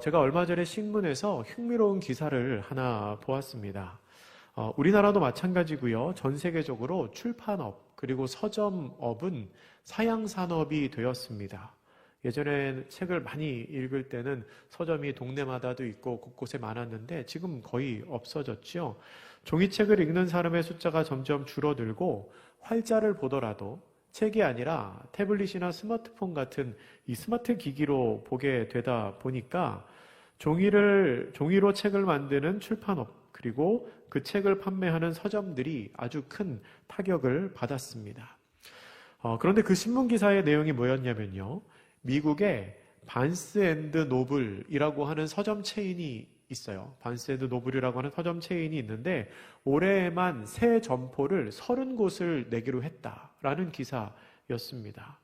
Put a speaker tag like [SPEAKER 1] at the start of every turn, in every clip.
[SPEAKER 1] 제가 얼마 전에 신문에서 흥미로운 기사를 하나 보았습니다. 우리나라도 마찬가지고요. 전 세계적으로 출판업 그리고 서점업은 사양산업이 되었습니다. 예전에 책을 많이 읽을 때는 서점이 동네마다도 있고 곳곳에 많았는데 지금 거의 없어졌죠. 종이책을 읽는 사람의 숫자가 점점 줄어들고 활자를 보더라도 책이 아니라 태블릿이나 스마트폰 같은 이 스마트 기기로 보게 되다 보니까 종이로 책을 만드는 출판업 그리고 그 책을 판매하는 서점들이 아주 큰 타격을 받았습니다. 그런데 그 신문 기사의 내용이 뭐였냐면요. 미국의 반스 앤드 노블이라고 하는 서점 체인이 있어요. 반스 앤드 노블이라고 하는 서점 체인이 있는데 올해에만 새 점포를 30곳을 내기로 했다라는 기사였습니다.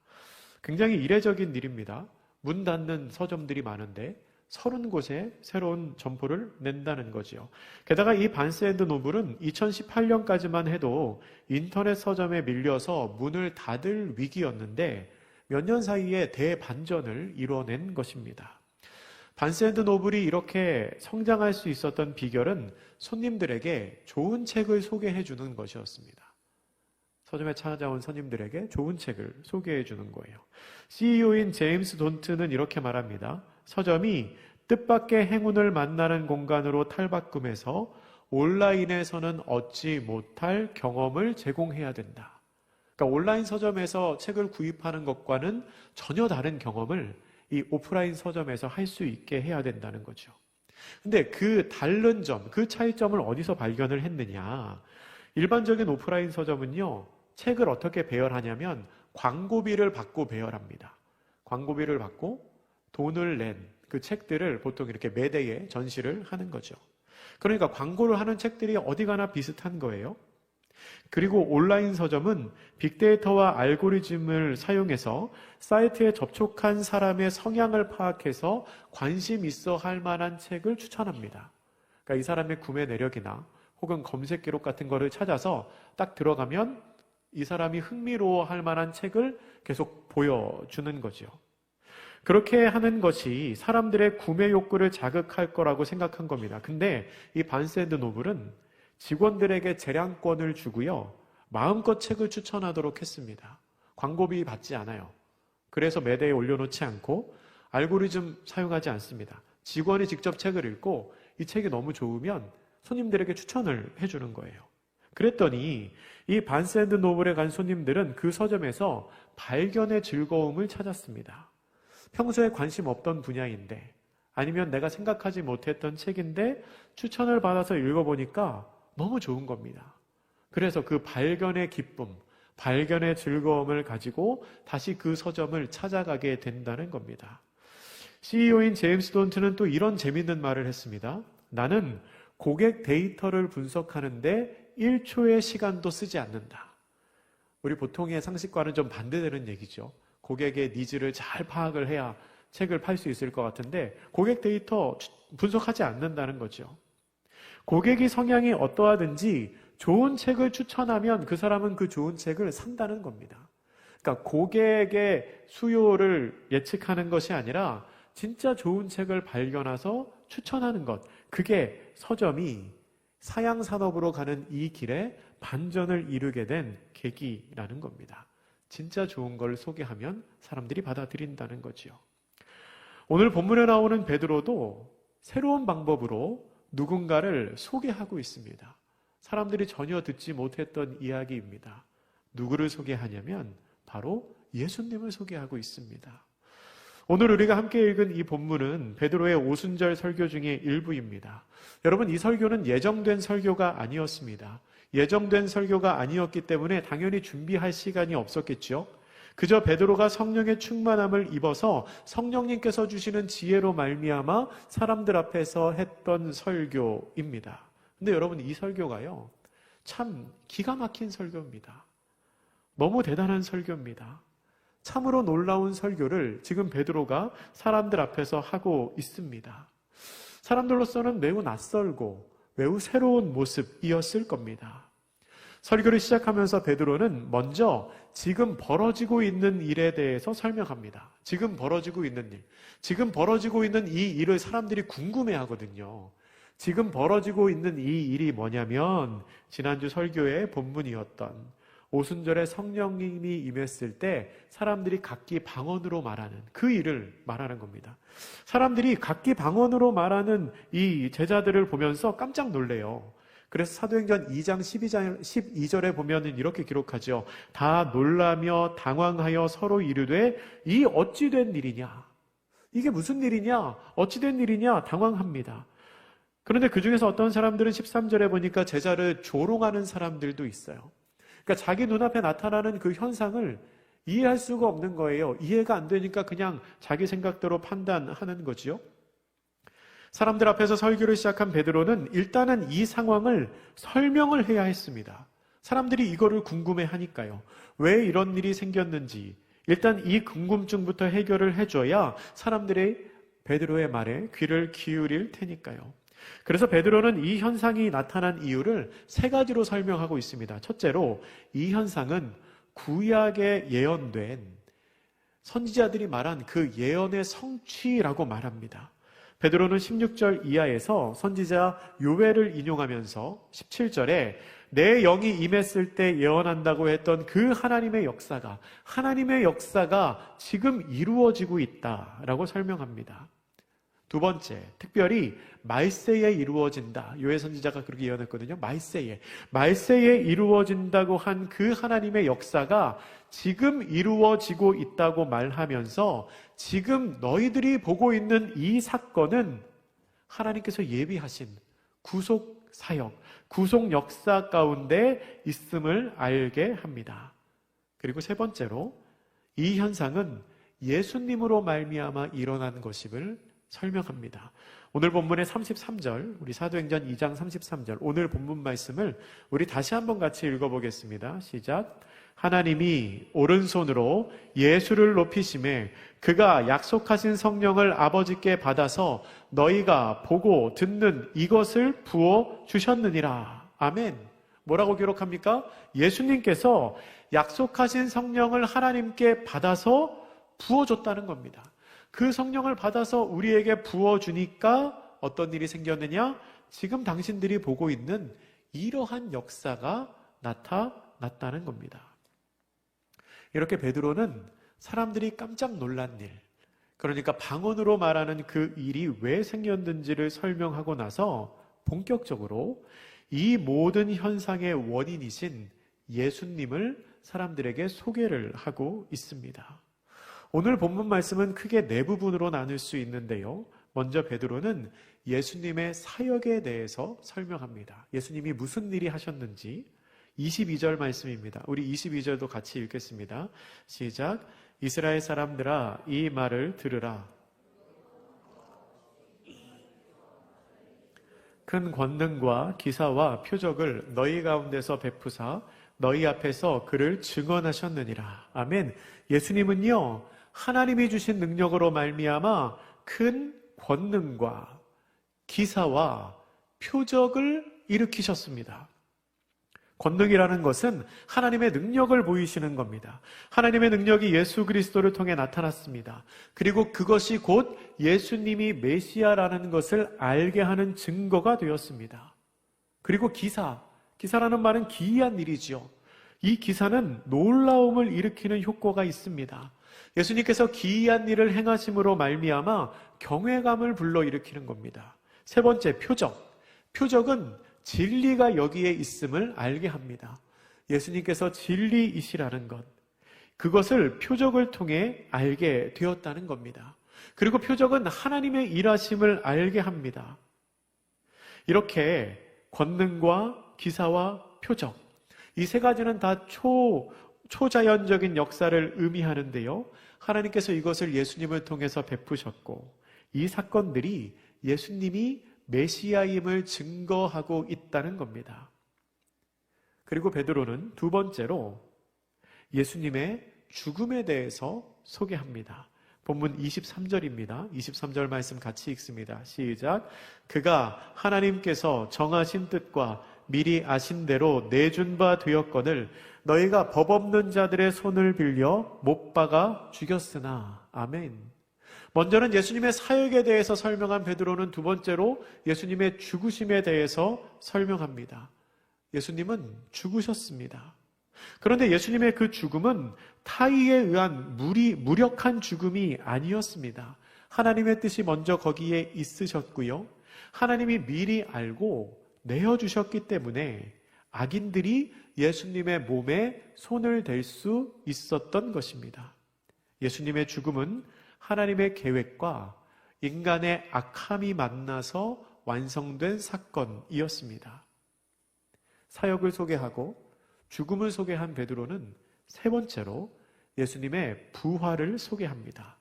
[SPEAKER 1] 굉장히 이례적인 일입니다. 문 닫는 서점들이 많은데 30곳에 새로운 점포를 낸다는 거지요. 게다가 이 반스 앤드 노블은 2018년까지만 해도 인터넷 서점에 밀려서 문을 닫을 위기였는데 몇 년 사이에 대반전을 이뤄낸 것입니다. 반스 앤드 노블이 이렇게 성장할 수 있었던 비결은 손님들에게 좋은 책을 소개해 주는 것이었습니다. 서점에 찾아온 손님들에게 좋은 책을 소개해 주는 거예요. CEO인 제임스 돈트는 이렇게 말합니다. 서점이 뜻밖의 행운을 만나는 공간으로 탈바꿈해서 온라인에서는 얻지 못할 경험을 제공해야 된다. 그러니까 온라인 서점에서 책을 구입하는 것과는 전혀 다른 경험을 이 오프라인 서점에서 할 수 있게 해야 된다는 거죠. 근데 그 다른 점, 그 차이점을 어디서 발견을 했느냐? 일반적인 오프라인 서점은요, 책을 어떻게 배열하냐면 광고비를 받고 배열합니다. 광고비를 받고 돈을 낸 그 책들을 보통 이렇게 매대에 전시를 하는 거죠. 그러니까 광고를 하는 책들이 어디 가나 비슷한 거예요. 그리고 온라인 서점은 빅데이터와 알고리즘을 사용해서 사이트에 접촉한 사람의 성향을 파악해서 관심 있어 할 만한 책을 추천합니다. 그러니까 이 사람의 구매 내력이나 혹은 검색 기록 같은 거를 찾아서 딱 들어가면 이 사람이 흥미로워 할 만한 책을 계속 보여주는 거죠. 그렇게 하는 것이 사람들의 구매 욕구를 자극할 거라고 생각한 겁니다. 근데 이 반스 앤드 노블은 직원들에게 재량권을 주고요. 마음껏 책을 추천하도록 했습니다. 광고비 받지 않아요. 그래서 매대에 올려놓지 않고 알고리즘 사용하지 않습니다. 직원이 직접 책을 읽고 이 책이 너무 좋으면 손님들에게 추천을 해주는 거예요. 그랬더니 이 반스 앤드 노블에 간 손님들은 그 서점에서 발견의 즐거움을 찾았습니다. 평소에 관심 없던 분야인데 아니면 내가 생각하지 못했던 책인데 추천을 받아서 읽어보니까 너무 좋은 겁니다. 그래서 그 발견의 기쁨, 발견의 즐거움을 가지고 다시 그 서점을 찾아가게 된다는 겁니다. CEO인 제임스 돈트는 또 이런 재밌는 말을 했습니다. 나는 고객 데이터를 분석하는데 1초의 시간도 쓰지 않는다. 우리 보통의 상식과는 좀 반대되는 얘기죠. 고객의 니즈를 잘 파악을 해야 책을 팔 수 있을 것 같은데 고객 데이터 분석하지 않는다는 거죠. 고객이 성향이 어떠하든지 좋은 책을 추천하면 그 사람은 그 좋은 책을 산다는 겁니다. 그러니까 고객의 수요를 예측하는 것이 아니라 진짜 좋은 책을 발견해서 추천하는 것. 그게 서점이 사양산업으로 가는 이 길에 반전을 이루게 된 계기라는 겁니다. 진짜 좋은 걸 소개하면 사람들이 받아들인다는 거지요. 오늘 본문에 나오는 베드로도 새로운 방법으로 누군가를 소개하고 있습니다. 사람들이 전혀 듣지 못했던 이야기입니다. 누구를 소개하냐면 바로 예수님을 소개하고 있습니다. 오늘 우리가 함께 읽은 이 본문은 베드로의 오순절 설교 중의 일부입니다. 여러분, 이 설교는 예정된 설교가 아니었습니다. 예정된 설교가 아니었기 때문에 당연히 준비할 시간이 없었겠죠. 그저 베드로가 성령의 충만함을 입어서 성령님께서 주시는 지혜로 말미암아 사람들 앞에서 했던 설교입니다. 근데 여러분, 이 설교가요, 참 기가 막힌 설교입니다. 너무 대단한 설교입니다. 참으로 놀라운 설교를 지금 베드로가 사람들 앞에서 하고 있습니다. 사람들로서는 매우 낯설고 매우 새로운 모습이었을 겁니다. 설교를 시작하면서 베드로는 먼저 지금 벌어지고 있는 일에 대해서 설명합니다. 지금 벌어지고 있는 일. 지금 벌어지고 있는 이 일을 사람들이 궁금해 하거든요. 지금 벌어지고 있는 이 일이 뭐냐면 지난주 설교의 본문이었던 오순절에 성령님이 임했을 때 사람들이 각기 방언으로 말하는 그 일을 말하는 겁니다. 사람들이 각기 방언으로 말하는 이 제자들을 보면서 깜짝 놀래요. 그래서 사도행전 2장 12절에 보면은 이렇게 기록하죠. 다 놀라며 당황하여 서로 이르되 이 어찌 된 일이냐? 이게 무슨 일이냐? 어찌 된 일이냐? 당황합니다. 그런데 그 중에서 어떤 사람들은 13절에 보니까 제자를 조롱하는 사람들도 있어요. 그러니까 자기 눈앞에 나타나는 그 현상을 이해할 수가 없는 거예요. 이해가 안 되니까 그냥 자기 생각대로 판단하는 거지요. 사람들 앞에서 설교를 시작한 베드로는 일단은 이 상황을 설명을 해야 했습니다. 사람들이 이거를 궁금해 하니까요. 왜 이런 일이 생겼는지 일단 이 궁금증부터 해결을 해줘야 사람들이 베드로의 말에 귀를 기울일 테니까요. 그래서 베드로는 이 현상이 나타난 이유를 세 가지로 설명하고 있습니다. 첫째로 이 현상은 구약에 예언된 선지자들이 말한 그 예언의 성취라고 말합니다. 베드로는 16절 이하에서 선지자 요엘을 인용하면서 17절에 내 영이 임했을 때 예언한다고 했던 그 하나님의 역사가 지금 이루어지고 있다라고 설명합니다. 두 번째, 특별히 말세에 이루어진다. 요엘 선지자가 그렇게 예언했거든요. 말세에 이루어진다고 한 그 하나님의 역사가 지금 이루어지고 있다고 말하면서 지금 너희들이 보고 있는 이 사건은 하나님께서 예비하신 구속 사역, 구속 역사 가운데 있음을 알게 합니다. 그리고 세 번째로 이 현상은 예수님으로 말미암아 일어난 것임을 설명합니다. 오늘 본문의 33절, 우리 사도행전 2장 33절, 오늘 본문 말씀을 우리 다시 한번 같이 읽어보겠습니다. 시작. 하나님이 오른손으로 예수를 높이심에 그가 약속하신 성령을 아버지께 받아서 너희가 보고 듣는 이것을 부어 주셨느니라. 아멘. 뭐라고 기록합니까? 예수님께서 약속하신 성령을 하나님께 받아서 부어줬다는 겁니다. 그 성령을 받아서 우리에게 부어주니까 어떤 일이 생겼느냐? 지금 당신들이 보고 있는 이러한 역사가 나타났다는 겁니다. 이렇게 베드로는 사람들이 깜짝 놀란 일, 그러니까 방언으로 말하는 그 일이 왜 생겼는지를 설명하고 나서 본격적으로 이 모든 현상의 원인이신 예수님을 사람들에게 소개를 하고 있습니다. 오늘 본문 말씀은 크게 네 부분으로 나눌 수 있는데요. 먼저 베드로는 예수님의 사역에 대해서 설명합니다. 예수님이 무슨 일이 하셨는지 22절 말씀입니다. 우리 22절도 같이 읽겠습니다. 시작. 이스라엘 사람들아 이 말을 들으라. 큰 권능과 기사와 표적을 너희 가운데서 베푸사 너희 앞에서 그를 증언하셨느니라. 아멘. 예수님은요, 하나님이 주신 능력으로 말미암아 큰 권능과 기사와 표적을 일으키셨습니다. 권능이라는 것은 하나님의 능력을 보이시는 겁니다. 하나님의 능력이 예수 그리스도를 통해 나타났습니다. 그리고 그것이 곧 예수님이 메시아라는 것을 알게 하는 증거가 되었습니다. 그리고 기사라는 말은 기이한 일이죠. 이 기사는 놀라움을 일으키는 효과가 있습니다. 예수님께서 기이한 일을 행하심으로 말미암아 경외감을 불러일으키는 겁니다. 세 번째, 표적은 진리가 여기에 있음을 알게 합니다. 예수님께서 진리이시라는 것, 그것을 표적을 통해 알게 되었다는 겁니다. 그리고 표적은 하나님의 일하심을 알게 합니다. 이렇게 권능과 기사와 표적, 이 세 가지는 다 초자연적인 역사를 의미하는데요. 하나님께서 이것을 예수님을 통해서 베푸셨고 이 사건들이 예수님이 메시아임을 증거하고 있다는 겁니다. 그리고 베드로는 두 번째로 예수님의 죽음에 대해서 소개합니다. 본문 23절입니다. 23절 말씀 같이 읽습니다. 시작. 그가 하나님께서 정하신 뜻과 미리 아신 대로 내준 바 되었거늘 너희가 법 없는 자들의 손을 빌려 못 박아 죽였으나. 아멘. 먼저는 예수님의 사역에 대해서 설명한 베드로는 두 번째로 예수님의 죽으심에 대해서 설명합니다. 예수님은 죽으셨습니다. 그런데 예수님의 그 죽음은 타의에 의한 무력한 죽음이 아니었습니다. 하나님의 뜻이 먼저 거기에 있으셨고요. 하나님이 미리 알고 내어주셨기 때문에 악인들이 예수님의 몸에 손을 댈 수 있었던 것입니다. 예수님의 죽음은 하나님의 계획과 인간의 악함이 만나서 완성된 사건이었습니다. 사역을 소개하고 죽음을 소개한 베드로는 세 번째로 예수님의 부활을 소개합니다.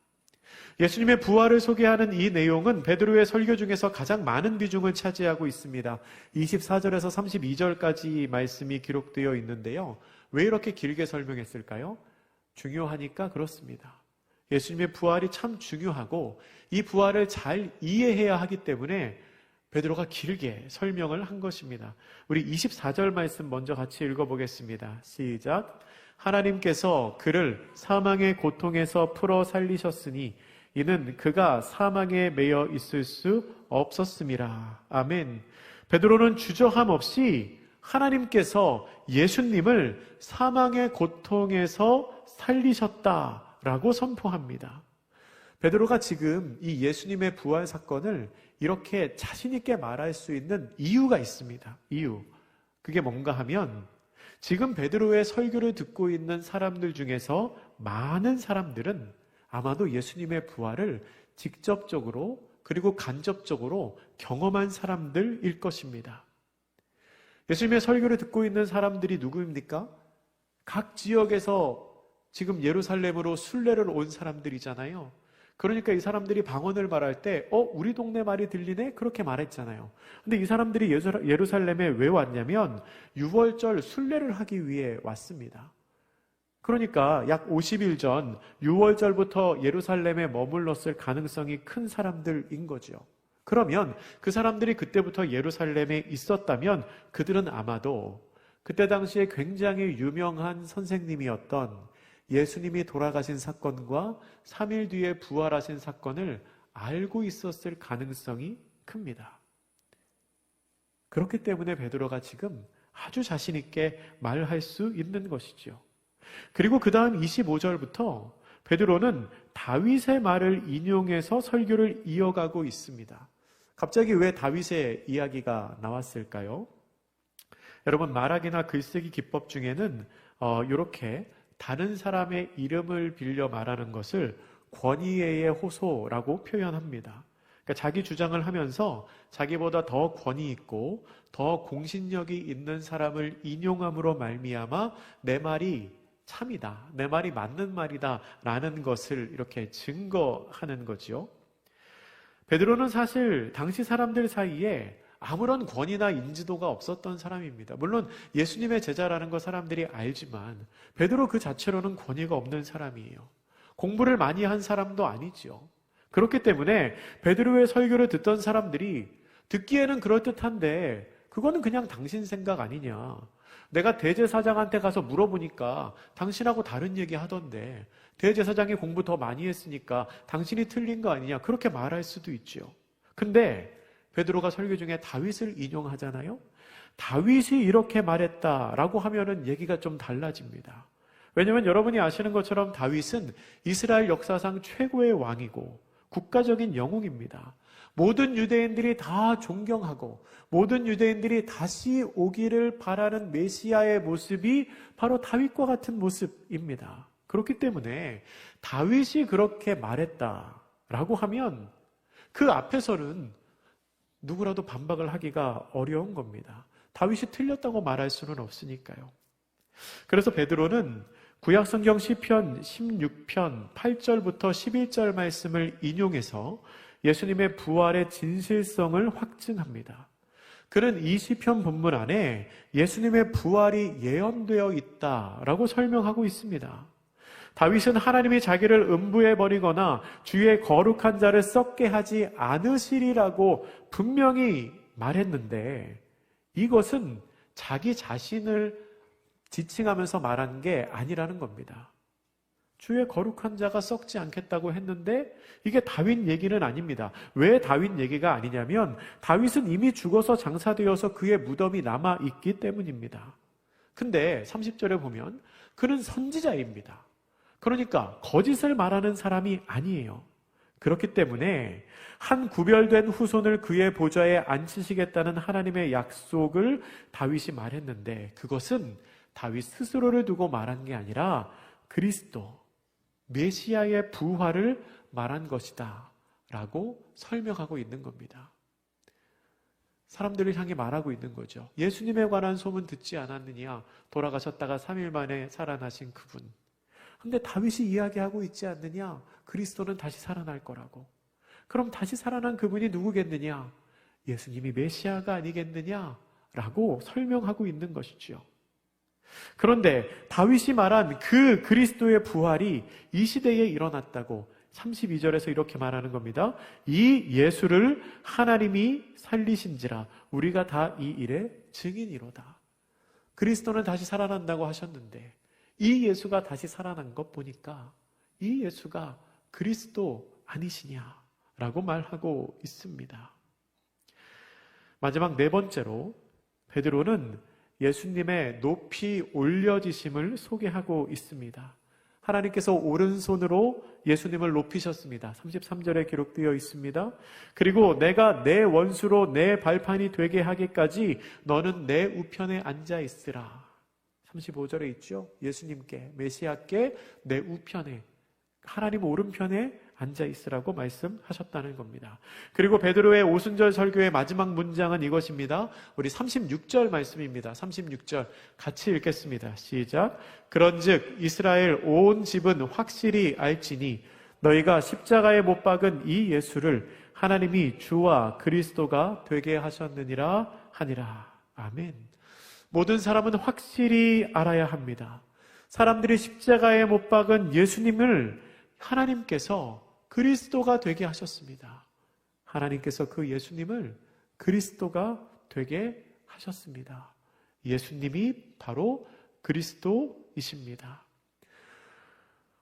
[SPEAKER 1] 예수님의 부활을 소개하는 이 내용은 베드로의 설교 중에서 가장 많은 비중을 차지하고 있습니다. 24절에서 32절까지 말씀이 기록되어 있는데요. 왜 이렇게 길게 설명했을까요? 중요하니까 그렇습니다. 예수님의 부활이 참 중요하고 이 부활을 잘 이해해야 하기 때문에 베드로가 길게 설명을 한 것입니다. 우리 24절 말씀 먼저 같이 읽어보겠습니다. 시작. 하나님께서 그를 사망의 고통에서 풀어 살리셨으니 이는 그가 사망에 매여 있을 수 없었음이라. 아멘. 베드로는 주저함 없이 하나님께서 예수님을 사망의 고통에서 살리셨다라고 선포합니다. 베드로가 지금 이 예수님의 부활 사건을 이렇게 자신 있게 말할 수 있는 이유가 있습니다. 이유. 그게 뭔가 하면 지금 베드로의 설교를 듣고 있는 사람들 중에서 많은 사람들은 아마도 예수님의 부활을 직접적으로 그리고 간접적으로 경험한 사람들일 것입니다. 예수님의 설교를 듣고 있는 사람들이 누구입니까? 각 지역에서 지금 예루살렘으로 순례를 온 사람들이잖아요. 그러니까 이 사람들이 방언을 말할 때 우리 동네 말이 들리네? 그렇게 말했잖아요. 근데 이 사람들이 예루살렘에 왜 왔냐면 유월절 순례를 하기 위해 왔습니다. 그러니까 약 50일 전 유월절부터 예루살렘에 머물렀을 가능성이 큰 사람들인 거죠. 그러면 그 사람들이 그때부터 예루살렘에 있었다면 그들은 아마도 그때 당시에 굉장히 유명한 선생님이었던 예수님이 돌아가신 사건과 3일 뒤에 부활하신 사건을 알고 있었을 가능성이 큽니다. 그렇기 때문에 베드로가 지금 아주 자신 있게 말할 수 있는 것이죠. 그리고 그 다음 25절부터 베드로는 다윗의 말을 인용해서 설교를 이어가고 있습니다. 갑자기 왜 다윗의 이야기가 나왔을까요? 여러분, 말하기나 글쓰기 기법 중에는 이렇게 다른 사람의 이름을 빌려 말하는 것을 권위의 호소라고 표현합니다. 그러니까 자기 주장을 하면서 자기보다 더 권위 있고 더 공신력이 있는 사람을 인용함으로 말미암아 내 말이 참이다, 내 말이 맞는 말이다 라는 것을 이렇게 증거하는 거죠. 베드로는 사실 당시 사람들 사이에 아무런 권위나 인지도가 없었던 사람입니다. 물론 예수님의 제자라는 거 사람들이 알지만 베드로 그 자체로는 권위가 없는 사람이에요. 공부를 많이 한 사람도 아니죠. 그렇기 때문에 베드로의 설교를 듣던 사람들이 듣기에는 그럴듯한데 그거는 그냥 당신 생각 아니냐. 내가 대제사장한테 가서 물어보니까 당신하고 다른 얘기 하던데 대제사장이 공부 더 많이 했으니까 당신이 틀린 거 아니냐. 그렇게 말할 수도 있죠. 근데 베드로가 설교 중에 다윗을 인용하잖아요. 다윗이 이렇게 말했다라고 하면은 얘기가 좀 달라집니다. 왜냐하면 여러분이 아시는 것처럼 다윗은 이스라엘 역사상 최고의 왕이고 국가적인 영웅입니다. 모든 유대인들이 다 존경하고 모든 유대인들이 다시 오기를 바라는 메시아의 모습이 바로 다윗과 같은 모습입니다. 그렇기 때문에 다윗이 그렇게 말했다라고 하면 그 앞에서는 누구라도 반박을 하기가 어려운 겁니다. 다윗이 틀렸다고 말할 수는 없으니까요. 그래서 베드로는 구약성경 시편 16편 8절부터 11절 말씀을 인용해서 예수님의 부활의 진실성을 확증합니다. 그는 이 시편 본문 안에 예수님의 부활이 예언되어 있다라고 설명하고 있습니다. 다윗은 하나님이 자기를 음부에 버리거나 주의 거룩한 자를 썩게 하지 않으시리라고 분명히 말했는데 이것은 자기 자신을 지칭하면서 말한 게 아니라는 겁니다. 주의 거룩한 자가 썩지 않겠다고 했는데 이게 다윗 얘기는 아닙니다. 왜 다윗 얘기가 아니냐면 다윗은 이미 죽어서 장사되어서 그의 무덤이 남아있기 때문입니다. 근데 30절에 보면 그는 선지자입니다. 그러니까 거짓을 말하는 사람이 아니에요. 그렇기 때문에 한 구별된 후손을 그의 보좌에 앉히시겠다는 하나님의 약속을 다윗이 말했는데 그것은 다윗 스스로를 두고 말한 게 아니라 그리스도, 메시아의 부활을 말한 것이다 라고 설명하고 있는 겁니다. 사람들을 향해 말하고 있는 거죠. 예수님에 관한 소문 듣지 않았느냐? 돌아가셨다가 3일 만에 살아나신 그분. 근데 다윗이 이야기하고 있지 않느냐? 그리스도는 다시 살아날 거라고. 그럼 다시 살아난 그분이 누구겠느냐? 예수님이 메시아가 아니겠느냐? 라고 설명하고 있는 것이죠. 그런데 다윗이 말한 그 그리스도의 부활이 이 시대에 일어났다고 32절에서 이렇게 말하는 겁니다. 이 예수를 하나님이 살리신지라 우리가 다 이 일의 증인이로다. 그리스도는 다시 살아난다고 하셨는데 이 예수가 다시 살아난 것 보니까 이 예수가 그리스도 아니시냐라고 말하고 있습니다. 마지막 네 번째로 베드로는 예수님의 높이 올려지심을 소개하고 있습니다. 하나님께서 오른손으로 예수님을 높이셨습니다. 33절에 기록되어 있습니다. 그리고 내가 내 원수로 내 발판이 되게 하기까지 너는 내 우편에 앉아 있으라. 35절에 있죠. 예수님께, 메시아께 내 우편에, 하나님 오른편에 앉아 있으라고 말씀하셨다는 겁니다. 그리고 베드로의 오순절 설교의 마지막 문장은 이것입니다. 우리 36절 말씀입니다. 36절 같이 읽겠습니다. 시작. 그런즉 이스라엘 온 집은 확실히 알지니 너희가 십자가에 못 박은 이 예수를 하나님이 주와 그리스도가 되게 하셨느니라 하니라. 아멘. 모든 사람은 확실히 알아야 합니다. 사람들이 십자가에 못 박은 예수님을 하나님께서 그리스도가 되게 하셨습니다. 하나님께서 그 예수님을 그리스도가 되게 하셨습니다. 예수님이 바로 그리스도이십니다.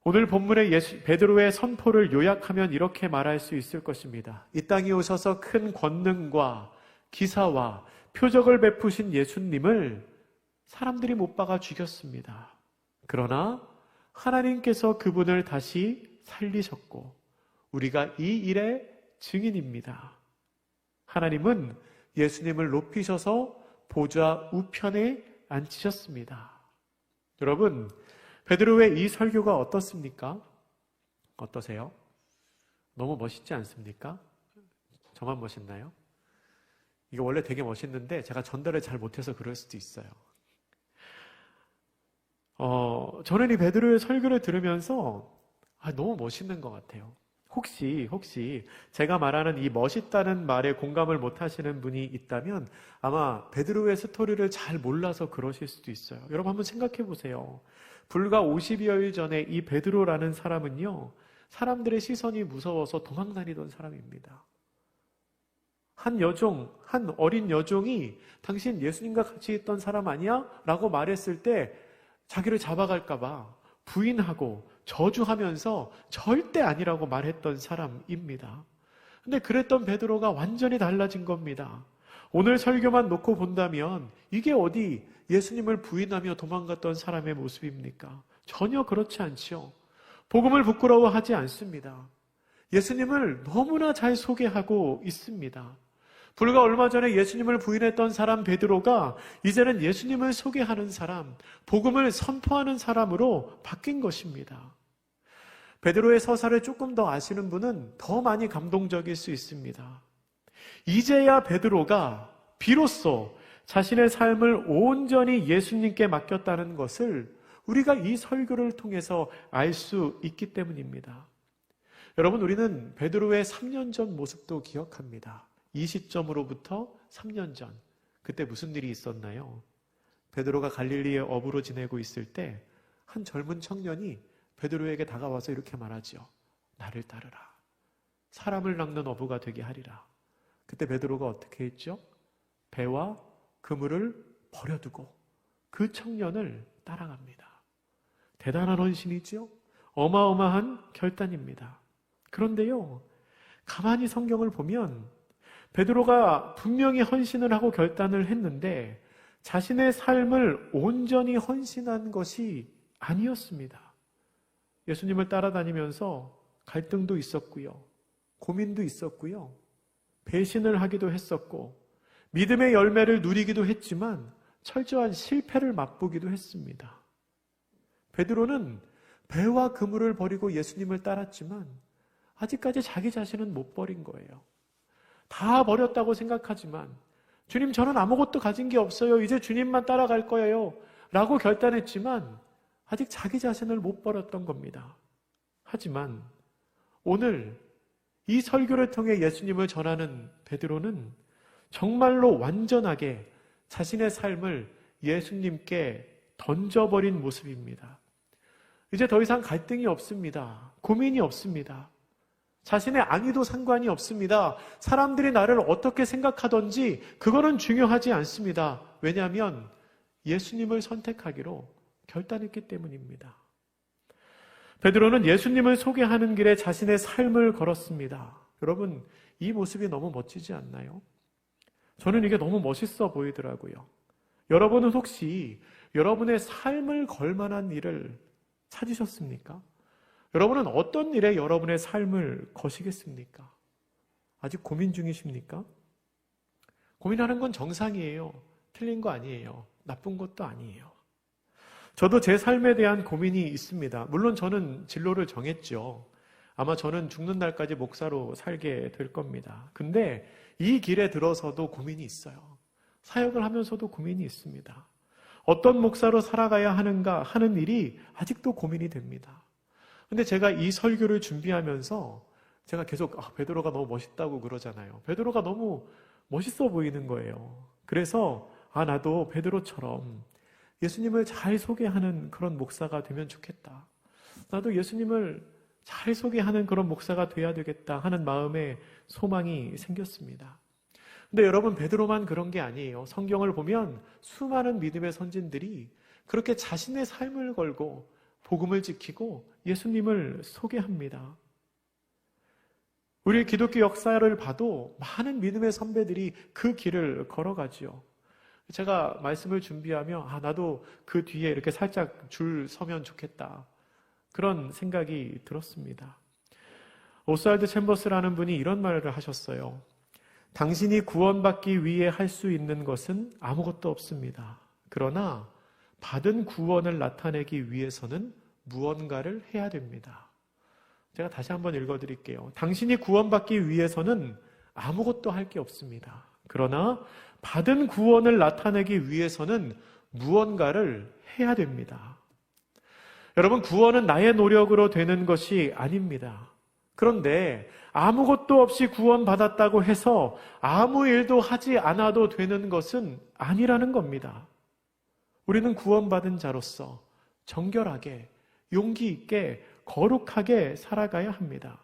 [SPEAKER 1] 오늘 본문의 베드로의 선포를 요약하면 이렇게 말할 수 있을 것입니다. 이 땅에 오셔서 큰 권능과 기사와 표적을 베푸신 예수님을 사람들이 못 박아 죽였습니다. 그러나 하나님께서 그분을 다시 살리셨고 우리가 이 일의 증인입니다. 하나님은 예수님을 높이셔서 보좌 우편에 앉히셨습니다. 여러분, 베드로의 이 설교가 어떻습니까? 어떠세요? 너무 멋있지 않습니까? 저만 멋있나요? 이거 원래 되게 멋있는데 제가 전달을 잘 못해서 그럴 수도 있어요. 저는 이 베드로의 설교를 들으면서 너무 멋있는 것 같아요. 혹시 제가 말하는 이 멋있다는 말에 공감을 못 하시는 분이 있다면 아마 베드로의 스토리를 잘 몰라서 그러실 수도 있어요. 여러분 한번 생각해 보세요. 불과 50여일 전에 이 베드로라는 사람은요, 사람들의 시선이 무서워서 도망다니던 사람입니다. 한 어린 여종이 당신 예수님과 같이 있던 사람 아니야? 라고 말했을 때 자기를 잡아갈까봐 부인하고 저주하면서 절대 아니라고 말했던 사람입니다. 근데 그랬던 베드로가 완전히 달라진 겁니다. 오늘 설교만 놓고 본다면 이게 어디 예수님을 부인하며 도망갔던 사람의 모습입니까? 전혀 그렇지 않죠. 복음을 부끄러워하지 않습니다. 예수님을 너무나 잘 소개하고 있습니다. 불과 얼마 전에 예수님을 부인했던 사람 베드로가 이제는 예수님을 소개하는 사람, 복음을 선포하는 사람으로 바뀐 것입니다. 베드로의 서사를 조금 더 아시는 분은 더 많이 감동적일 수 있습니다. 이제야 베드로가 비로소 자신의 삶을 온전히 예수님께 맡겼다는 것을 우리가 이 설교를 통해서 알 수 있기 때문입니다. 여러분, 우리는 베드로의 3년 전 모습도 기억합니다. 이 시점으로부터 3년 전, 그때 무슨 일이 있었나요? 베드로가 갈릴리의 어부로 지내고 있을 때 한 젊은 청년이 베드로에게 다가와서 이렇게 말하죠. 나를 따르라. 사람을 낚는 어부가 되게 하리라. 그때 베드로가 어떻게 했죠? 배와 그물을 버려두고 그 청년을 따라갑니다. 대단한 헌신이지요? 어마어마한 결단입니다. 그런데요, 가만히 성경을 보면 베드로가 분명히 헌신을 하고 결단을 했는데 자신의 삶을 온전히 헌신한 것이 아니었습니다. 예수님을 따라다니면서 갈등도 있었고요, 고민도 있었고요, 배신을 하기도 했었고, 믿음의 열매를 누리기도 했지만 철저한 실패를 맛보기도 했습니다. 베드로는 배와 그물을 버리고 예수님을 따랐지만 아직까지 자기 자신은 못 버린 거예요. 다 버렸다고 생각하지만 주님, 저는 아무것도 가진 게 없어요. 이제 주님만 따라갈 거예요. 라고 결단했지만 아직 자기 자신을 못 버렸던 겁니다. 하지만 오늘 이 설교를 통해 예수님을 전하는 베드로는 정말로 완전하게 자신의 삶을 예수님께 던져버린 모습입니다. 이제 더 이상 갈등이 없습니다. 고민이 없습니다. 자신의 안위도 상관이 없습니다. 사람들이 나를 어떻게 생각하던지 그거는 중요하지 않습니다. 왜냐하면 예수님을 선택하기로 결단했기 때문입니다. 베드로는 예수님을 소개하는 길에 자신의 삶을 걸었습니다. 여러분, 이 모습이 너무 멋지지 않나요? 저는 이게 너무 멋있어 보이더라고요. 여러분은 혹시 여러분의 삶을 걸 만한 일을 찾으셨습니까? 여러분은 어떤 일에 여러분의 삶을 거시겠습니까? 아직 고민 중이십니까? 고민하는 건 정상이에요. 틀린 거 아니에요. 나쁜 것도 아니에요. 저도 제 삶에 대한 고민이 있습니다. 물론 저는 진로를 정했죠. 아마 저는 죽는 날까지 목사로 살게 될 겁니다. 근데 이 길에 들어서도 고민이 있어요. 사역을 하면서도 고민이 있습니다. 어떤 목사로 살아가야 하는가 하는 일이 아직도 고민이 됩니다. 근데 제가 이 설교를 준비하면서 제가 계속 베드로가 너무 멋있다고 그러잖아요. 베드로가 너무 멋있어 보이는 거예요. 그래서 나도 베드로처럼 예수님을 잘 소개하는 그런 목사가 되면 좋겠다. 나도 예수님을 잘 소개하는 그런 목사가 돼야 되겠다 하는 마음에 소망이 생겼습니다. 근데 여러분, 베드로만 그런 게 아니에요. 성경을 보면 수많은 믿음의 선진들이 그렇게 자신의 삶을 걸고 복음을 지키고 예수님을 소개합니다. 우리 기독교 역사를 봐도 많은 믿음의 선배들이 그 길을 걸어가지요. 제가 말씀을 준비하며 나도 그 뒤에 이렇게 살짝 줄 서면 좋겠다, 그런 생각이 들었습니다. 오스왈드 챔버스라는 분이 이런 말을 하셨어요. 당신이 구원받기 위해 할 수 있는 것은 아무것도 없습니다. 그러나 받은 구원을 나타내기 위해서는 무언가를 해야 됩니다. 제가 다시 한번 읽어드릴게요. 당신이 구원받기 위해서는 아무것도 할 게 없습니다. 그러나 받은 구원을 나타내기 위해서는 무언가를 해야 됩니다. 여러분, 구원은 나의 노력으로 되는 것이 아닙니다. 그런데 아무것도 없이 구원받았다고 해서 아무 일도 하지 않아도 되는 것은 아니라는 겁니다. 우리는 구원받은 자로서 정결하게, 용기 있게, 거룩하게 살아가야 합니다.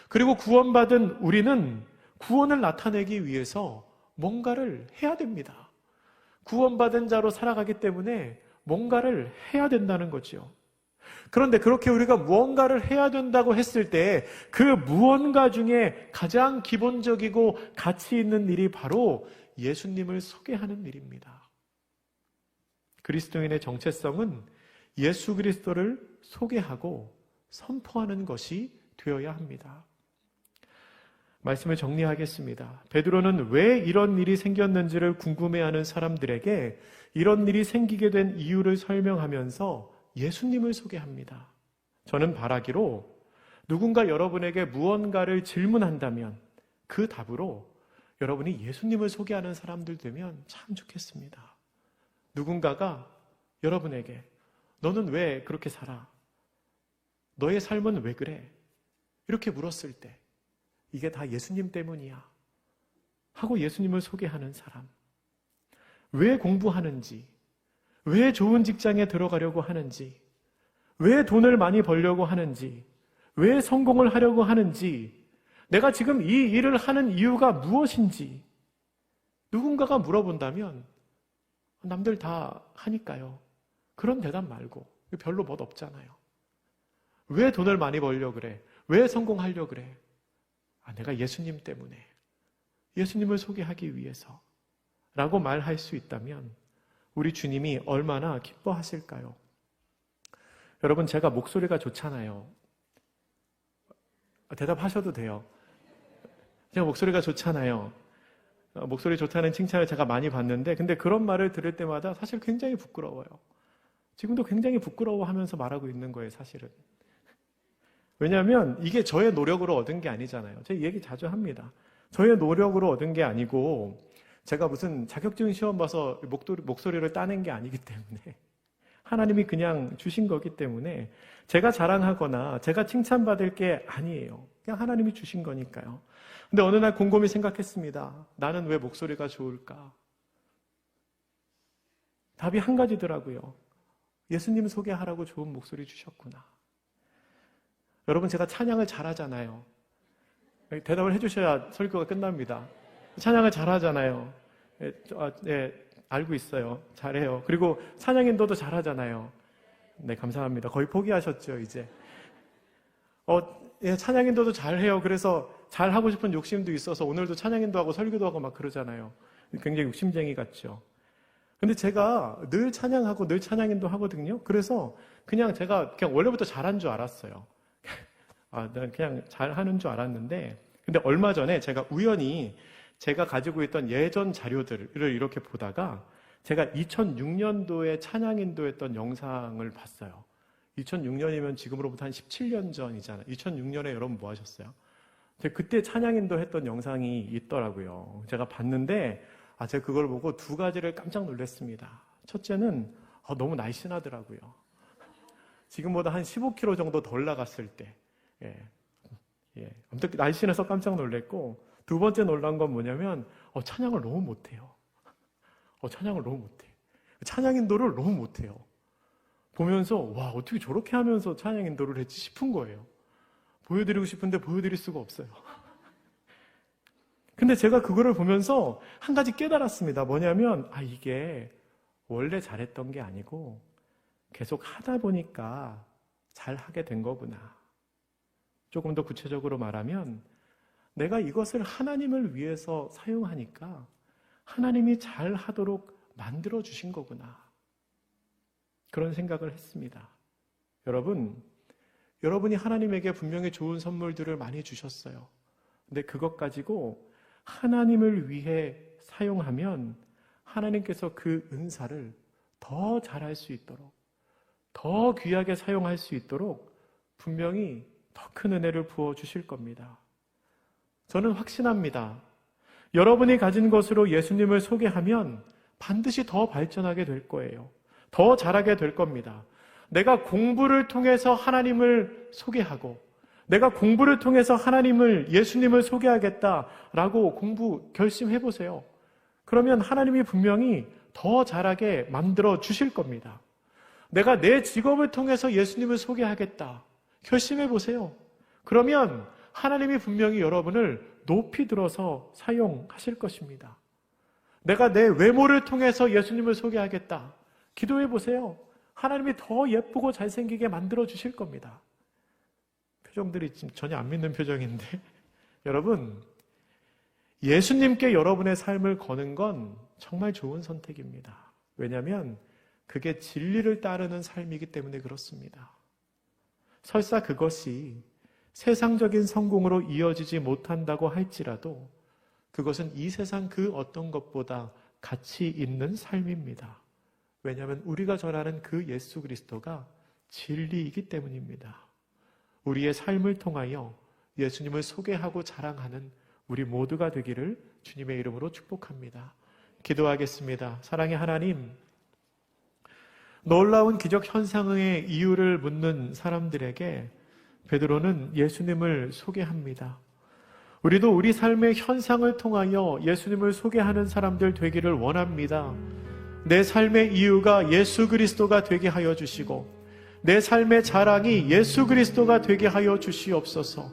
[SPEAKER 1] 그리고 구원받은 우리는 구원을 나타내기 위해서 뭔가를 해야 됩니다. 구원받은 자로 살아가기 때문에 뭔가를 해야 된다는 거죠. 그런데 그렇게 우리가 무언가를 해야 된다고 했을 때 그 무언가 중에 가장 기본적이고 가치 있는 일이 바로 예수님을 소개하는 일입니다. 그리스도인의 정체성은 예수 그리스도를 소개하고 선포하는 것이 되어야 합니다. 말씀을 정리하겠습니다. 베드로는 왜 이런 일이 생겼는지를 궁금해하는 사람들에게 이런 일이 생기게 된 이유를 설명하면서 예수님을 소개합니다. 저는 바라기로 누군가 여러분에게 무언가를 질문한다면 그 답으로 여러분이 예수님을 소개하는 사람들 되면 참 좋겠습니다. 누군가가 여러분에게 너는 왜 그렇게 살아? 너의 삶은 왜 그래? 이렇게 물었을 때 이게 다 예수님 때문이야 하고 예수님을 소개하는 사람. 왜 공부하는지, 왜 좋은 직장에 들어가려고 하는지, 왜 돈을 많이 벌려고 하는지, 왜 성공을 하려고 하는지, 내가 지금 이 일을 하는 이유가 무엇인지 누군가가 물어본다면 남들 다 하니까요. 그런 대답 말고 별로 멋 없잖아요. 왜 돈을 많이 벌려고 그래? 왜 성공하려고 그래? 내가 예수님 때문에, 예수님을 소개하기 위해서 라고 말할 수 있다면 우리 주님이 얼마나 기뻐하실까요? 여러분, 제가 목소리가 좋잖아요. 대답하셔도 돼요. 제가 목소리가 좋잖아요. 목소리 좋다는 칭찬을 제가 많이 받는데, 근데 그런 말을 들을 때마다 사실 굉장히 부끄러워요. 지금도 굉장히 부끄러워하면서 말하고 있는 거예요, 사실은. 왜냐하면 이게 저의 노력으로 얻은 게 아니잖아요. 제가 이 얘기 자주 합니다. 저의 노력으로 얻은 게 아니고 제가 무슨 자격증 시험 봐서 목소리를 따낸 게 아니기 때문에 하나님이 그냥 주신 거기 때문에 제가 자랑하거나 제가 칭찬받을 게 아니에요. 그냥 하나님이 주신 거니까요. 근데 어느 날 곰곰이 생각했습니다. 나는 왜 목소리가 좋을까? 답이 한 가지더라고요. 예수님 소개하라고 좋은 목소리 주셨구나. 여러분, 제가 찬양을 잘하잖아요. 대답을 해주셔야 설교가 끝납니다. 찬양을 잘하잖아요. 알고 있어요. 잘해요. 그리고 찬양 인도도 잘하잖아요. 네, 감사합니다. 거의 포기하셨죠, 이제. 찬양 인도도 잘해요. 그래서 잘하고 싶은 욕심도 있어서 오늘도 찬양 인도하고 설교도 하고 막 그러잖아요. 굉장히 욕심쟁이 같죠. 근데 제가 늘 찬양하고 늘 찬양 인도 하거든요. 그래서 제가 원래부터 잘한 줄 알았어요. 난 그냥 잘하는 줄 알았는데, 근데 얼마 전에 제가 우연히 제가 가지고 있던 예전 자료들을 이렇게 보다가 제가 2006년도에 찬양 인도했던 영상을 봤어요. 2006년이면 지금으로부터 한 17년 전이잖아요. 2006년에 여러분 뭐 하셨어요? 그때 찬양 인도했던 영상이 있더라고요. 제가 봤는데 제가 그걸 보고 두 가지를 깜짝 놀랐습니다. 첫째는 너무 날씬하더라고요. 지금보다 한 15kg 정도 덜 나갔을 때. 아무튼 날씬해서 깜짝 놀랐고, 두 번째 놀란 건 뭐냐면 찬양을 너무 못해요. 찬양을 너무 못해. 찬양 인도를 너무 못해요. 보면서 와, 어떻게 저렇게 하면서 찬양 인도를 했지 싶은 거예요. 보여드리고 싶은데 보여드릴 수가 없어요. 근데 제가 그거를 보면서 한 가지 깨달았습니다. 뭐냐면 이게 원래 잘했던 게 아니고 계속 하다 보니까 잘하게 된 거구나. 조금 더 구체적으로 말하면 내가 이것을 하나님을 위해서 사용하니까 하나님이 잘하도록 만들어 주신 거구나. 그런 생각을 했습니다. 여러분이 하나님에게 분명히 좋은 선물들을 많이 주셨어요. 근데 그것 가지고 하나님을 위해 사용하면 하나님께서 그 은사를 더 잘할 수 있도록, 더 귀하게 사용할 수 있도록 분명히 더 큰 은혜를 부어주실 겁니다. 저는 확신합니다. 여러분이 가진 것으로 예수님을 소개하면 반드시 더 발전하게 될 거예요. 더 잘하게 될 겁니다. 내가 공부를 통해서 하나님을 소개하고, 내가 공부를 통해서 예수님을 소개하겠다라고 공부 결심해보세요. 그러면 하나님이 분명히 더 잘하게 만들어 주실 겁니다. 내가 내 직업을 통해서 예수님을 소개하겠다. 결심해보세요. 그러면 하나님이 분명히 여러분을 높이 들어서 사용하실 것입니다. 내가 내 외모를 통해서 예수님을 소개하겠다. 기도해보세요. 하나님이 더 예쁘고 잘생기게 만들어 주실 겁니다. 표정들이 지금 전혀 안 믿는 표정인데 여러분, 예수님께 여러분의 삶을 거는 건 정말 좋은 선택입니다. 왜냐하면 그게 진리를 따르는 삶이기 때문에 그렇습니다. 설사 그것이 세상적인 성공으로 이어지지 못한다고 할지라도 그것은 이 세상 그 어떤 것보다 가치 있는 삶입니다. 왜냐하면 우리가 전하는 그 예수 그리스도가 진리이기 때문입니다. 우리의 삶을 통하여 예수님을 소개하고 자랑하는 우리 모두가 되기를 주님의 이름으로 축복합니다. 기도하겠습니다. 사랑의 하나님, 놀라운 기적 현상의 이유를 묻는 사람들에게 베드로는 예수님을 소개합니다. 우리도 우리 삶의 현상을 통하여 예수님을 소개하는 사람들 되기를 원합니다. 내 삶의 이유가 예수 그리스도가 되게 하여 주시고 내 삶의 자랑이 예수 그리스도가 되게 하여 주시옵소서.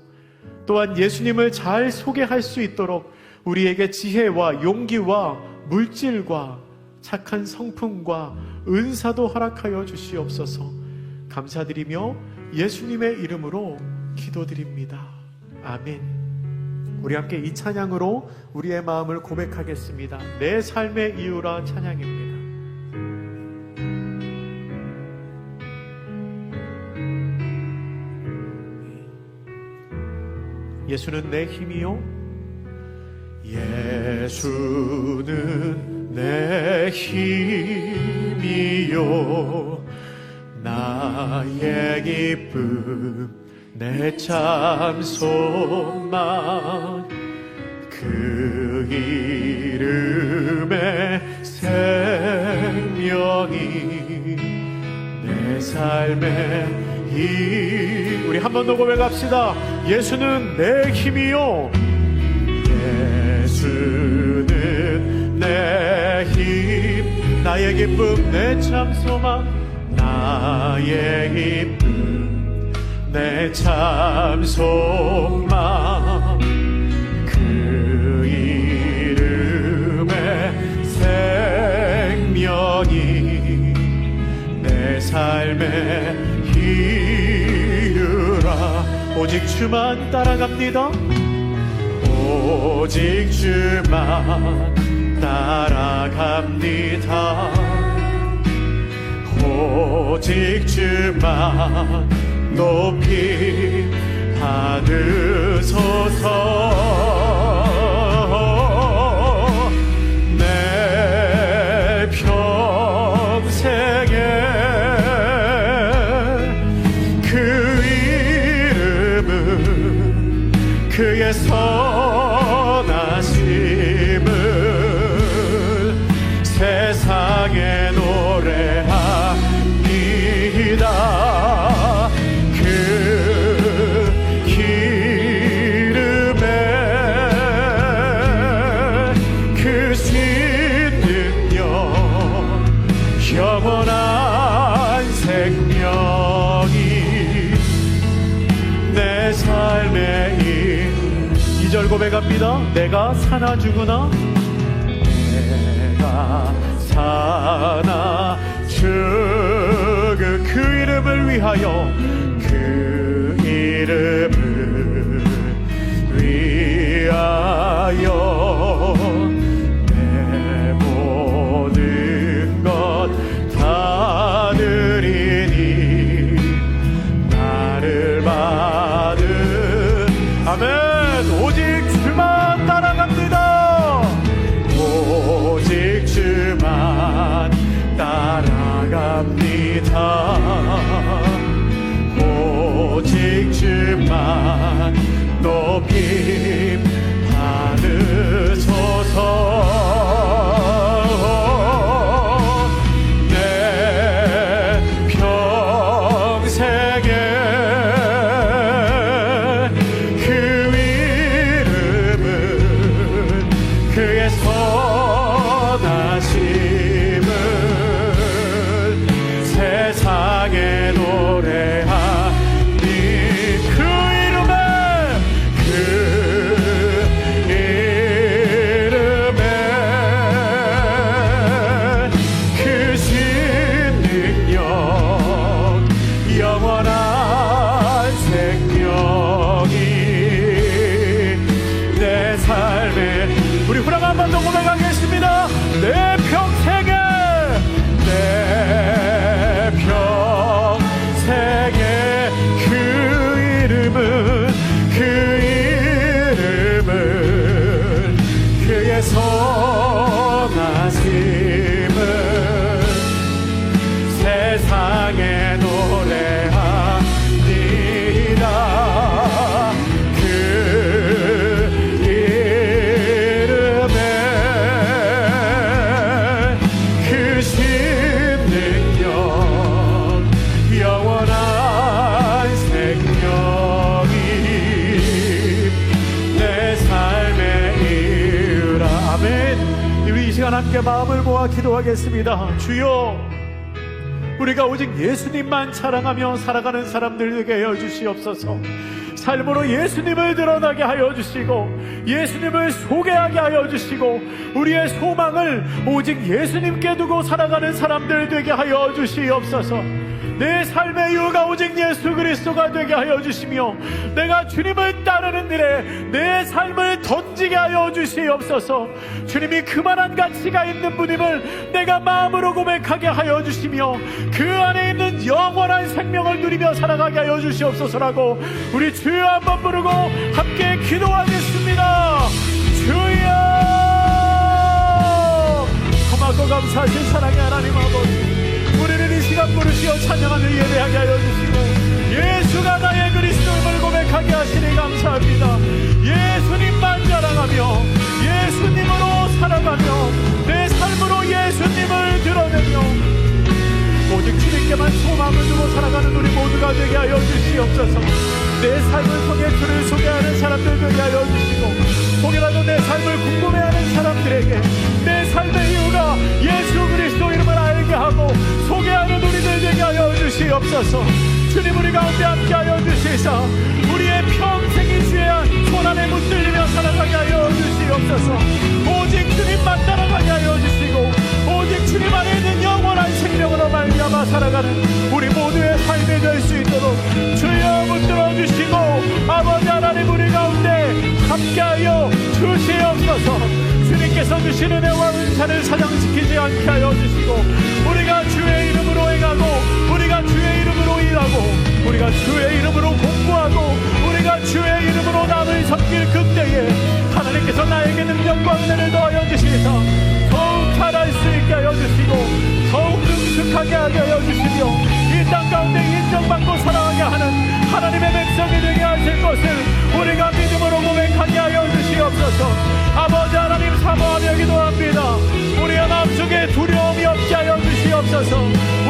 [SPEAKER 1] 또한 예수님을 잘 소개할 수 있도록 우리에게 지혜와 용기와 물질과 착한 성품과 은사도 허락하여 주시옵소서. 감사드리며 예수님의 이름으로 기도드립니다. 아멘. 우리 함께 이 찬양으로 우리의 마음을 고백하겠습니다. 내 삶의 이유라 찬양입니다. 예수는 내 힘이요, 예수는 내 힘이요, 나의 기쁨, 내 참 소망, 그 이름의 생명이 내 삶의 우리 한 번 더 고백합시다. 예수는 내 힘이요, 예수는 내 힘, 나의 기쁨, 내 참 소망, 나의 기쁨, 내 참 소망, 그 이름의 생명이 내 삶의 이유라. 오직 주만 따라갑니다. 오직 주만 따라갑니다. 오직 주만 높이 받으소서. 내 평생에 그의 선하심을 세상에 노래합니다. 그 이름에 그 신능력 영원한 생명이 내 삶의 2절 고백합니다. 내가 사나 죽으나, 내가 사나 죽으 그 이름을 위하여, 그 이름을 위하여 내 모든 것 다 드리니 나를 받은 아멘. 오직 주만 따라갑니다. 오직 주만 따라갑니다. 오직 주만 높이 받으소서. 내 평생에 그의 선하심을 세상에 노래하니, 그 이름에 그 신능력 영원한 생명이 내 삶에. 우리 후렴 한 번 더 고백하겠습니다. 내 평생에, 내 평생에 그 이름은 그의 선하심을 세상에 노래합니다. 함께 마음을 모아 기도하겠습니다. 주여, 우리가 오직 예수님만 사랑하며 살아가는 사람들 되게 하여 주시옵소서. 삶으로 예수님을 드러나게 하여 주시고 예수님을 소개하게 하여 주시고 우리의 소망을 오직 예수님께 두고 살아가는 사람들 되게 하여 주시옵소서. 내 삶의 이유가 오직 예수 그리스도가 되게 하여 주시며 내가 주님을 따르는 일에 내 삶을 던지게 하여 주시옵소서. 주님이 그만한 가치가 있는 분임을 내가 마음으로 고백하게 하여 주시며 그 안에 있는 영원한 생명을 누리며 살아가게 하여 주시옵소서라고 우리 주여 한번 부르고 함께 기도하겠습니다. 주여, 고맙고 감사하신 사랑의 하나님 아버지, 우리는 이 시간 부르시어 찬양하며 예배하게 하여 주시고 예수가 나의 그리스도임을 고백하게 하시니 감사합니다. 예수님만 자랑하며 예수님으로 살아가며 내 삶으로 예수님을 드러내며 오직 주님께만 소망을 두고 살아가는 우리 모두가 되게 하여 주시옵소서. 내 삶을 통해 주를 소개하는 사람들 되게 하여 주시고 혹여라도 내 삶을 궁금해하는 사람들에게 내 삶의 이유가 예수 그리스도 이름을 알게 하고 소개하는 우리들 되게 하여 주시옵소서. 주님, 우리 가운데 함께 하여 주시사 우리의 평생이 주의 손 안에 붙들리며 살아가게 하여 주시옵소서. 오직 주님만 따라가게 하여 주시고 오직 주님 안에 있는 영원한 생명으로 말미암아 살아가는 우리 모두의 삶이 될 수 있도록 주여 붙들어 주시고 아버지 하나님 우리 가운데 함께하여 주시옵소서. 주님께서 주신 은혜와 은사를 사장시키지 않게 하여 주시고 우리가 주의 이름으로 행하고 우리가 주의 이름으로 일하고 우리가 주의 이름으로 공부하고 우리가 주의 이름으로 남을 섬길 그때에 하나님께서 나에게 능력과 은혜를 더하여 주시사 더욱 잘할 수 있게 하여 주시고 더욱 능숙하게 하게 하여 주시며 이 땅 가운데 인정받고 사랑하게 하는 하나님의 백성이 되게 하실 것을 우리가 믿음으로 고백하게 하여 주시옵소서. 아버지 하나님 사모하며 기도합니다. 우리의 마음속에 두려움이 없게 하여 주시옵소서.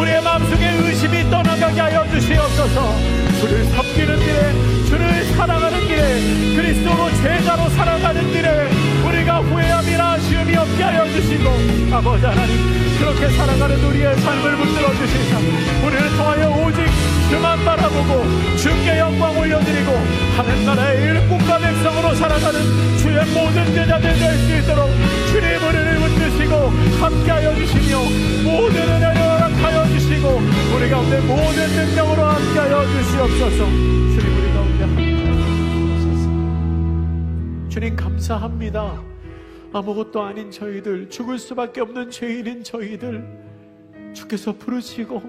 [SPEAKER 1] 우리의 마음속에 의심이 떠나가게 하여 주시옵소서. 주를 섬기는 길에 주를 사랑하는 길에 그리스도로 제자로 살아가는 길에 우리가 후회함이나 아쉬움이 없게 하여 주시고 아버지 하나님 그렇게 살아가는 우리의 삶을 붙들어 주시사 우리를 통하여 오직 주만 바라보고 주께 영광 올려드리고 하늘나라의 일꾼과 백성으로 살아가는 주의 모든 제자들 될 수 있도록 주님 우리를 붙드시고 함께하여 주시며 모든 은혜를 허락하여 주시고 우리 가운데 모든 능력으로 함께하여 주시옵소서. 주님 우리 가운데 함께하여 주옵소서. 주님 감사합니다. 아무것도 아닌 저희들, 죽을 수밖에 없는 죄인인 저희들 주께서 부르시고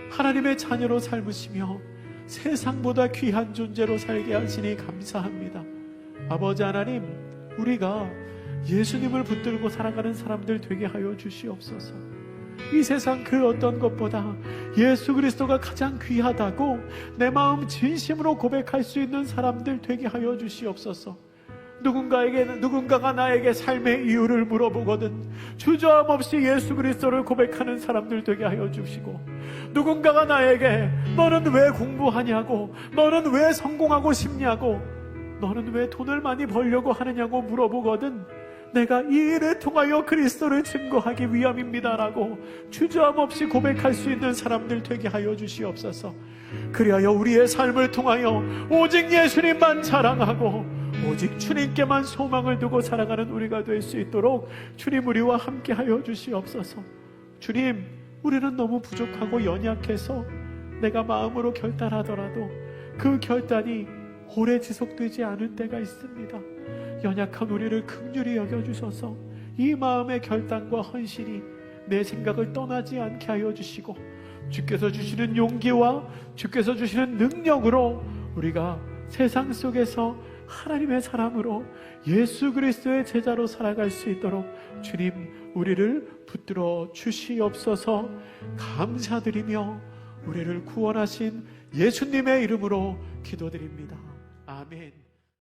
[SPEAKER 1] 하나님의 자녀로 삶으시며 세상보다 귀한 존재로 살게 하시니 감사합니다. 아버지 하나님, 우리가 예수님을 붙들고 살아가는 사람들 되게 하여 주시옵소서. 이 세상 그 어떤 것보다 예수 그리스도가 가장 귀하다고 내 마음 진심으로 고백할 수 있는 사람들 되게 하여 주시옵소서. 누군가가 나에게 삶의 이유를 물어보거든 주저함 없이 예수 그리스도를 고백하는 사람들 되게 하여 주시고 누군가가 나에게 너는 왜 공부하냐고 너는 왜 성공하고 싶냐고 너는 왜 돈을 많이 벌려고 하느냐고 물어보거든 내가 이 일을 통하여 그리스도를 증거하기 위함입니다라고 주저함 없이 고백할 수 있는 사람들 되게 하여 주시옵소서. 그리하여 우리의 삶을 통하여 오직 예수님만 자랑하고 오직 주님께만 소망을 두고 살아가는 우리가 될 수 있도록 주님 우리와 함께 하여 주시옵소서. 주님, 우리는 너무 부족하고 연약해서 내가 마음으로 결단하더라도 그 결단이 오래 지속되지 않을 때가 있습니다. 연약한 우리를 긍휼히 여겨주셔서 이 마음의 결단과 헌신이 내 생각을 떠나지 않게 하여 주시고 주께서 주시는 용기와 주께서 주시는 능력으로 우리가 세상 속에서 하나님의 사람으로 예수 그리스도의 제자로 살아갈 수 있도록 주님 우리를 붙들어 주시옵소서. 감사드리며 우리를 구원하신 예수님의 이름으로 기도드립니다. 아멘.